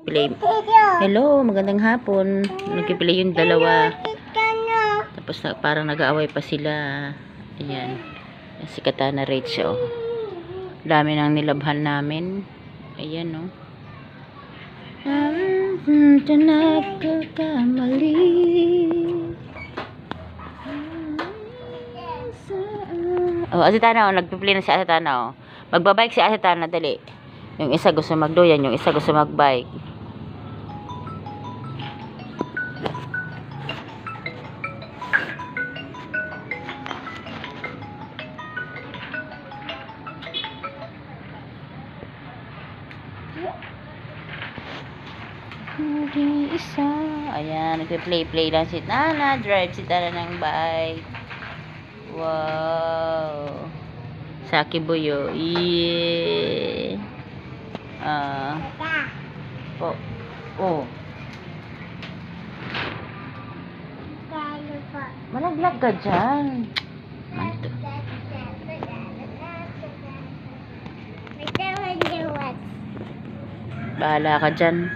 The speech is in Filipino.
Play. Hello, magandang hapon. Nagkiplay yung dalawa. Tapos parang nag-aaway pa sila. Ayan. Si Katana Rachel. Dami nang nilabhan namin. Ayan, no. Ito nagkakamali. Oh, Asitana, oh. Nagpiplay na si Asitana, oh. Magbabike si Asitana, dali. Yung isa gusto magdoyan, yung isa gusto magbike. Hindi isa. Ayan, nagpe-play lang si Tana. Drive si Tana ng bike. Wow. Saki Buyo. Yeah. Oh. Malaglag ka dyan. Manto. Bahala ka dyan.